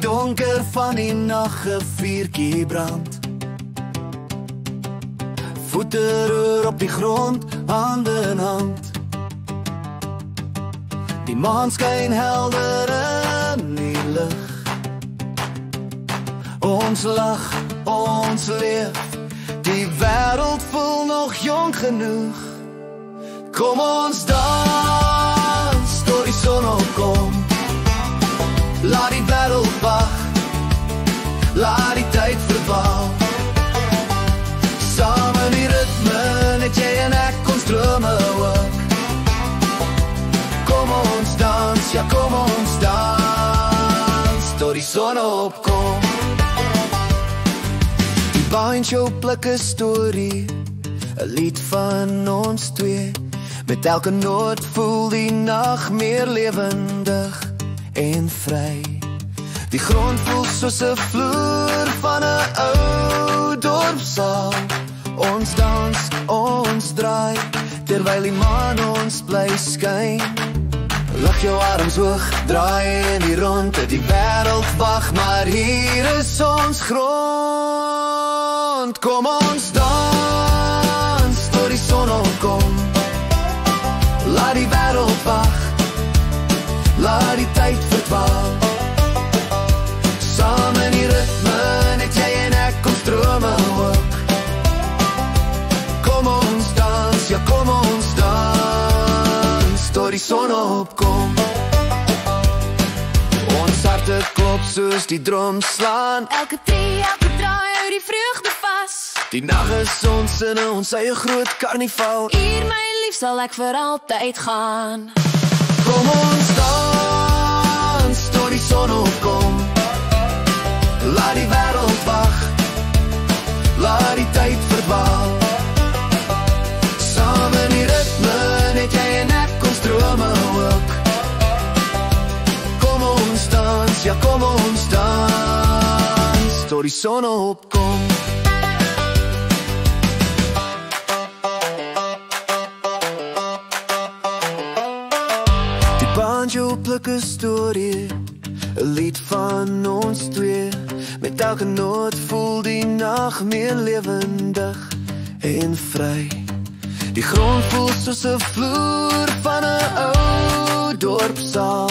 donker van die nag 'n vuurtjie brand. Voete roer op die grond, hande in hand. Die maan skyn helder in die lig. Ons lag, ons leef, die wêreld voel nog jong genoeg. Kom ons dans, tot die son opkom. Laat die wêreld wag, laat die tyd verdwaal. Saam in die ritme, net jy en ek, ons drome ook. Kom ons dans, ja kom ons dans, tot die son opkom. Die banjo pluk 'n storie, 'n lied van ons twee. Met elke noot voel die nag meer lewendig en vry. Die grond voel soos 'n vloer van 'n ou dorpsaal. Ons dans, ons draai, terwyl die maan ons bly skyn. Lig jou arms hoog, draai in die ronde, die wêreld wag, maar hier is ons grond. Kom ons dans, tot die son opkom. Laat die wêreld wag, laat die tyd verdwaal. Saam in die ritme, net jy en ek, ons drome ook. Kom ons dans, ja kom ons dans, tot die son opkom. Ons harte klop soos die drum slaan. Elke tree, elke draai, hou die vreugde vas. Die nag is ons in ons eie groot karnival. Hier my lief sal ek vir altyd gaan. Kom ons dans, tot die son opkom. Laat die wêreld wag, laat die tyd verdwaal. Saam in die ritme, net jy en ek, ons drome ook. Kom ons dans, ja kom ons dans, tot die son opkom. Die banjo pluk 'n storie, 'n lied van ons twee. Met elke noot voel die nag meer lewendig en vry. Die grond voel soos 'n vloer van 'n ou dorpsaal.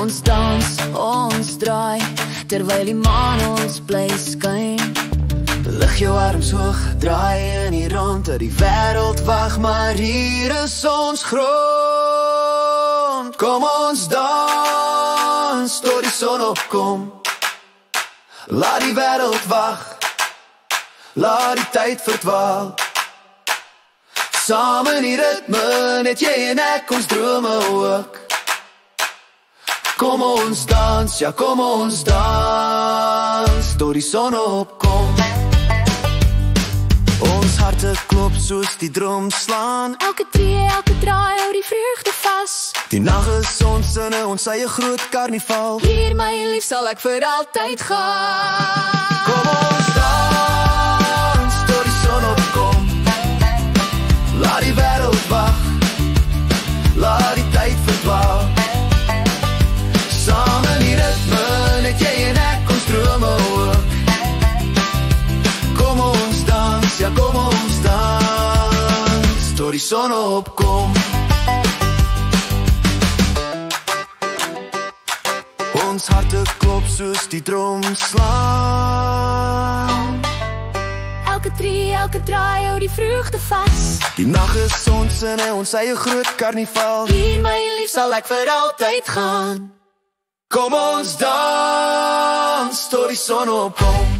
Ons dans, ons draai, terwyl die maan ons bly skyn. Lig jou arms hoog, draai in die ronde, die wêreld wag, maar hier is ons grond. Kom ons dans, tot die son opkom. Laat die wêreld wag, laat die tyd verdwaal. Saam in die ritme, net jy en ek, ons drome ook. Kom ons dans, ja kom ons dans, tot die son opkom. Ons harte klop soos die drum slaan. Elke tree, elke draai, hou die vreugde vas. Die nag is ons in ons eie groot karnival. Hier my lief sal ek vir altyd gaan. Kom ons dans, tot die son opkom. Laat die wêreld wag, laat die tyd verdwaal. Saam in die ritme, net jy en ek, ons drome ook. Kom ons dans, ja kom ons dans, tot die son opkom. Ons harte klop soos die drum slaan. Elke tree, elke draai, hou die vreugde vas. Die nag is ons in ons eie groot karnival. Hier my lief sal ek vir altyd gaan. Kom ons dans, tot die son opkom.